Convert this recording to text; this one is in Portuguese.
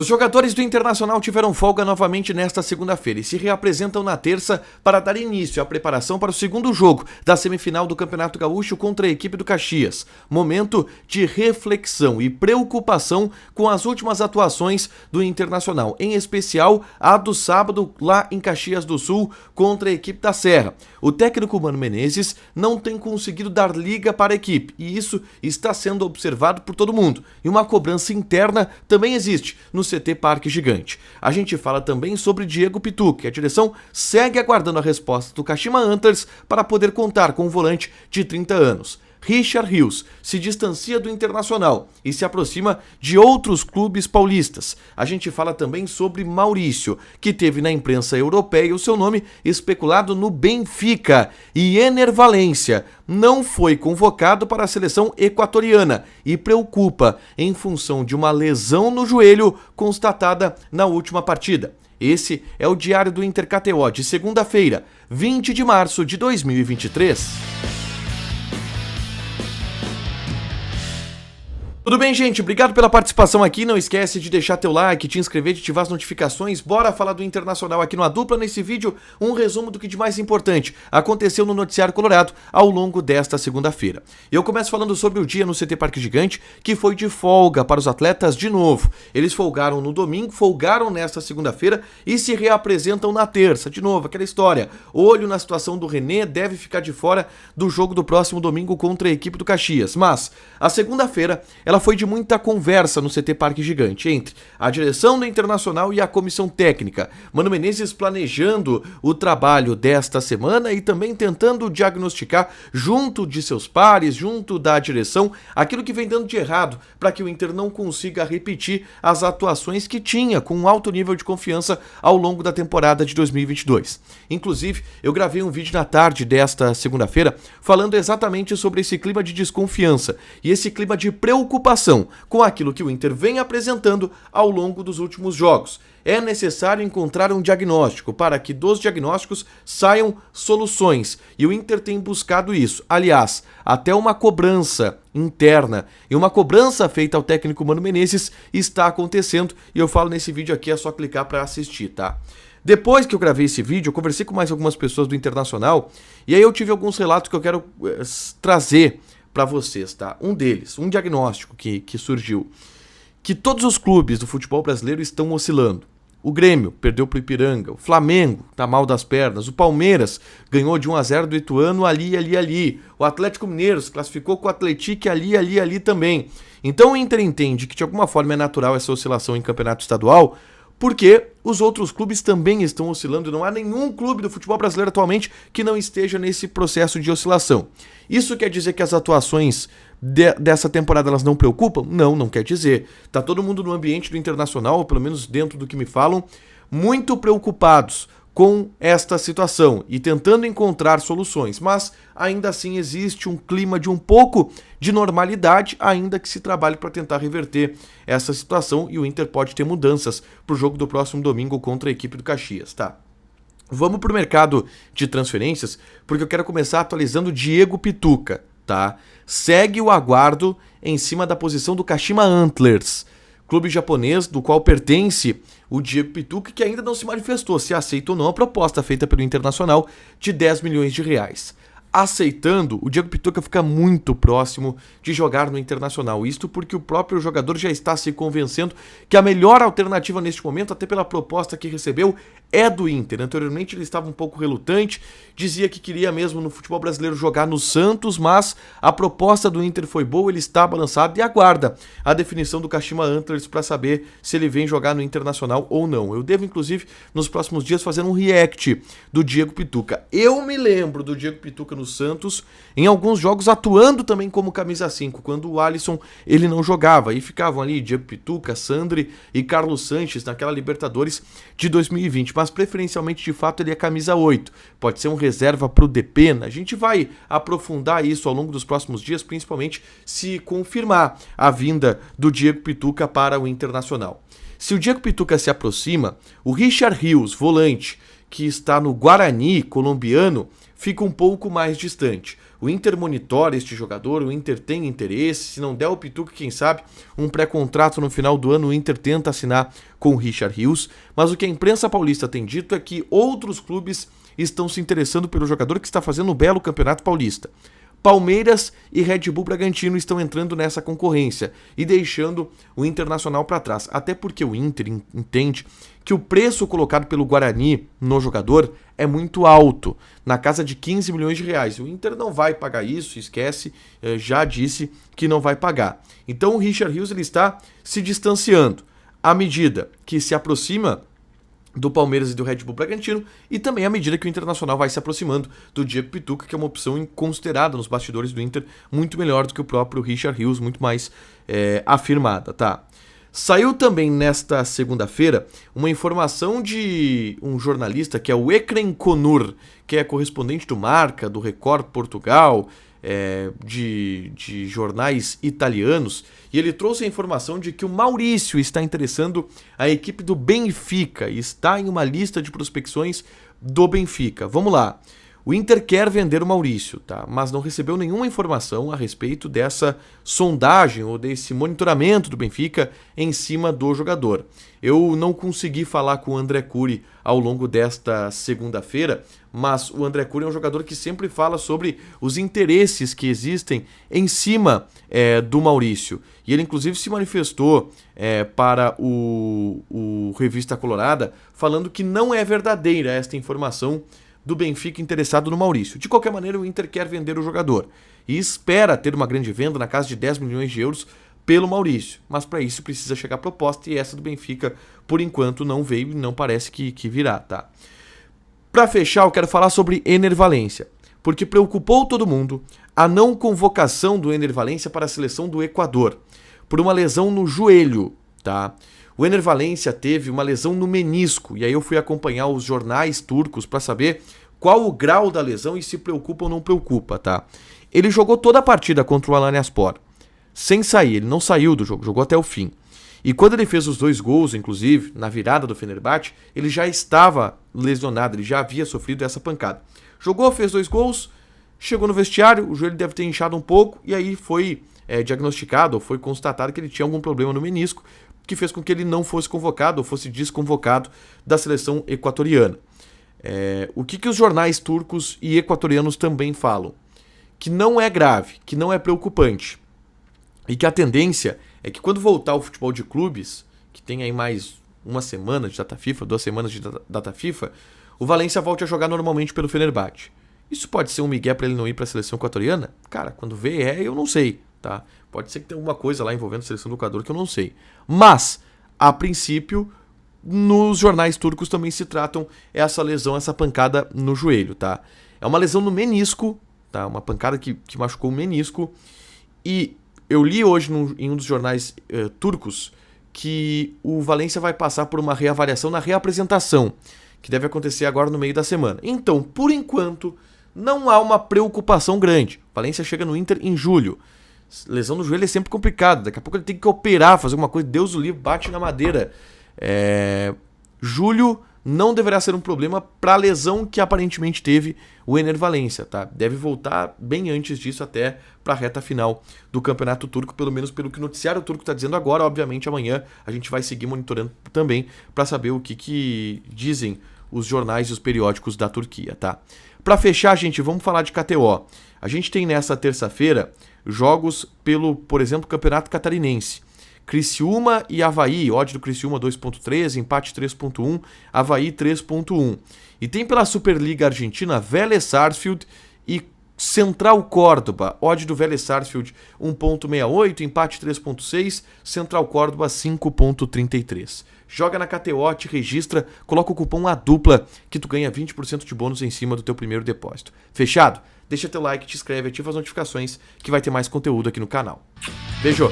Os jogadores do Internacional tiveram folga novamente nesta segunda-feira e se reapresentam na terça para dar início à preparação para o segundo jogo da semifinal do Campeonato Gaúcho contra a equipe do Caxias. Momento de reflexão e preocupação com as últimas atuações do Internacional, em especial a do sábado lá em Caxias do Sul contra a equipe da Serra. O técnico Mano Menezes não tem conseguido dar liga para a equipe e isso está sendo observado por todo mundo. E uma cobrança interna também existe no CT Parque Gigante. A gente fala também sobre Diego Pituca, e a direção segue aguardando a resposta do Kashima Antlers para poder contar com um volante de 30 anos. Richard Rios se distancia do Internacional e se aproxima de outros clubes paulistas. A gente fala também sobre Maurício, que teve na imprensa europeia o seu nome especulado no Benfica, e Ener Valencia não foi convocado para a seleção equatoriana e preocupa em função de uma lesão no joelho constatada na última partida. Esse é o Diário do Inter KTO de segunda-feira, 20 de março de 2023. Tudo bem, gente? Obrigado pela participação aqui. Não esquece de deixar teu like, te inscrever, de ativar as notificações. Bora falar do Internacional aqui no A Dupla. Nesse vídeo, um resumo do que de mais importante aconteceu no noticiário colorado ao longo desta segunda-feira. Eu começo falando sobre o dia no CT Parque Gigante, que foi de folga para os atletas de novo. Eles folgaram no domingo, folgaram nesta segunda-feira e se reapresentam na terça. De novo, aquela história. Olho na situação do René, deve ficar de fora do jogo do próximo domingo contra a equipe do Caxias. Mas a segunda-feira ela foi de muita conversa no CT Parque Gigante entre a direção do Internacional e a comissão técnica. Mano Menezes planejando o trabalho desta semana e também tentando diagnosticar junto de seus pares, junto da direção, aquilo que vem dando de errado para que o Inter não consiga repetir as atuações que tinha com um alto nível de confiança ao longo da temporada de 2022. Inclusive, eu gravei um vídeo na tarde desta segunda-feira falando exatamente sobre esse clima de desconfiança e esse clima de preocupação com aquilo que o Inter vem apresentando ao longo dos últimos jogos. É necessário encontrar um diagnóstico para que dos diagnósticos saiam soluções. E o Inter tem buscado isso. Aliás, até uma cobrança interna e uma cobrança feita ao técnico Mano Menezes está acontecendo. E eu falo nesse vídeo aqui, é só clicar para assistir, tá? Depois que eu gravei esse vídeo, eu conversei com mais algumas pessoas do Internacional e aí eu tive alguns relatos que eu quero trazer para vocês, tá? Um deles, um diagnóstico que surgiu, que todos os clubes do futebol brasileiro estão oscilando. O Grêmio perdeu pro Ipiranga, o Flamengo tá mal das pernas, o Palmeiras ganhou de 1-0 do Ituano ali. O Atlético Mineiro se classificou com o Atlético ali também. Então o Inter entende que de alguma forma é natural essa oscilação em campeonato estadual, porque os outros clubes também estão oscilando e não há nenhum clube do futebol brasileiro atualmente que não esteja nesse processo de oscilação. Isso quer dizer que as atuações dessa temporada elas não preocupam? Não quer dizer. Tá todo mundo no ambiente do Internacional, pelo menos dentro do que me falam, muito preocupados com esta situação e tentando encontrar soluções, mas ainda assim existe um clima de um pouco de normalidade, ainda que se trabalhe para tentar reverter essa situação e o Inter pode ter mudanças para o jogo do próximo domingo contra a equipe do Caxias, tá? Vamos para o mercado de transferências, porque eu quero começar atualizando Diego Pituca, tá? Segue o aguardo em cima da posição do Kashima Antlers, clube japonês do qual pertence o Diego Pituca, que ainda não se manifestou se aceita ou não a proposta feita pelo Internacional de 10 milhões de reais. Aceitando, o Diego Pituca fica muito próximo de jogar no Internacional. Isto porque o próprio jogador já está se convencendo que a melhor alternativa neste momento, até pela proposta que recebeu, é do Inter. Anteriormente ele estava um pouco relutante, dizia que queria mesmo no futebol brasileiro jogar no Santos, mas a proposta do Inter foi boa, ele está balançado e aguarda a definição do Kashima Antlers para saber se ele vem jogar no Internacional ou não. Eu devo, inclusive, nos próximos dias fazer um react do Diego Pituca. Eu me lembro do Diego Pituca no Santos, em alguns jogos atuando também como camisa 5, quando o Alisson ele não jogava, e ficavam ali Diego Pituca, Sandri e Carlos Sanches naquela Libertadores de 2020, mas preferencialmente de fato ele é camisa 8, pode ser um reserva para o Depena. A gente vai aprofundar isso ao longo dos próximos dias, principalmente se confirmar a vinda do Diego Pituca para o Internacional. Se o Diego Pituca se aproxima, o Richard Rios, volante, que está no Guarani colombiano, fica um pouco mais distante. O Inter monitora este jogador, o Inter tem interesse, se não der o Pituca, quem sabe, um pré-contrato no final do ano, o Inter tenta assinar com o Richard Rios, mas o que a imprensa paulista tem dito é que outros clubes estão se interessando pelo jogador que está fazendo um belo Campeonato Paulista. Palmeiras e Red Bull Bragantino estão entrando nessa concorrência e deixando o Internacional para trás. Até porque o Inter entende que o preço colocado pelo Guarani no jogador é muito alto, na casa de 15 milhões de reais. O Inter não vai pagar isso, esquece, já disse que não vai pagar. Então o Richard Rios ele está se distanciando à medida que se aproxima do Palmeiras e do Red Bull Bragantino, e também à medida que o Internacional vai se aproximando do Diego Pituca, que é uma opção considerada nos bastidores do Inter, muito melhor do que o próprio Richard Rios, muito mais afirmada, tá? Saiu também nesta segunda-feira uma informação de um jornalista que é o Ekrem Konur, que é correspondente do Marca, do Record Portugal, de jornais italianos, e ele trouxe a informação de que o Maurício está interessando a equipe do Benfica e está em uma lista de prospecções do Benfica. Vamos lá. O Inter quer vender o Maurício, tá? Mas não recebeu nenhuma informação a respeito dessa sondagem ou desse monitoramento do Benfica em cima do jogador. Eu não consegui falar com o André Curi ao longo desta segunda-feira, mas o André Curi é um jogador que sempre fala sobre os interesses que existem em cima do Maurício. E ele inclusive se manifestou para o Revista Colorada falando que não é verdadeira esta informação do Benfica interessado no Maurício. De qualquer maneira, o Inter quer vender o jogador e espera ter uma grande venda na casa de 10 milhões de euros pelo Maurício. Mas para isso precisa chegar a proposta e essa do Benfica, por enquanto, não veio e não parece que virá, tá? Para fechar, eu quero falar sobre Ener Valencia, porque preocupou todo mundo a não convocação do Ener Valencia para a seleção do Equador, por uma lesão no joelho, tá? O Ener Valencia teve uma lesão no menisco, e aí eu fui acompanhar os jornais turcos para saber qual o grau da lesão e se preocupa ou não preocupa, tá? Ele jogou toda a partida contra o Alanyaspor, sem sair, ele não saiu do jogo, jogou até o fim. E quando ele fez os 2 gols, inclusive, na virada do Fenerbahçe, ele já estava lesionado, ele já havia sofrido essa pancada. Jogou, fez 2 gols, chegou no vestiário, o joelho deve ter inchado um pouco, e aí foi diagnosticado, ou foi constatado que ele tinha algum problema no menisco, que fez com que ele não fosse convocado ou fosse desconvocado da seleção equatoriana. O que os jornais turcos e equatorianos também falam? Que não é grave, que não é preocupante. E que a tendência é que quando voltar o futebol de clubes, que tem aí mais uma semana de data FIFA, 2 semanas de data FIFA, o Valencia volte a jogar normalmente pelo Fenerbahçe. Isso pode ser um migué para ele não ir para a seleção equatoriana? Cara, quando vê eu não sei, tá? Pode ser que tenha alguma coisa lá envolvendo a seleção do Equador que eu não sei. Mas, a princípio, nos jornais turcos também se tratam essa lesão, essa pancada no joelho, tá? É uma lesão no menisco, tá? Uma pancada que machucou o menisco. E eu li hoje em um dos jornais turcos que o Valencia vai passar por uma reavaliação na reapresentação, que deve acontecer agora no meio da semana. Então, por enquanto, não há uma preocupação grande. O Valencia chega no Inter em julho. Lesão no joelho é sempre complicado. Daqui a pouco ele tem que operar, fazer alguma coisa. Deus o livre, bate na madeira. Julho não deverá ser um problema para a lesão que aparentemente teve o Ener Valencia, tá? Deve voltar bem antes disso até para a reta final do Campeonato Turco, pelo menos pelo que o noticiário turco está dizendo agora. Obviamente amanhã a gente vai seguir monitorando também para saber o que dizem os jornais e os periódicos da Turquia, tá? Para fechar, gente, vamos falar de KTO. A gente tem nessa terça-feira jogos pelo, por exemplo, Campeonato Catarinense. Criciúma e Avaí, odd do Criciúma 2.3, empate 3.1, Avaí 3.1. E tem pela Superliga Argentina Vélez Sarsfield e Central Córdoba, odd do Vélez Sarsfield 1.68, empate 3.6, Central Córdoba 5.33. Joga na KTO, te registra, coloca o cupom ADUPLA que tu ganha 20% de bônus em cima do teu primeiro depósito. Fechado? Deixa teu like, te inscreve, ativa as notificações que vai ter mais conteúdo aqui no canal. Beijo!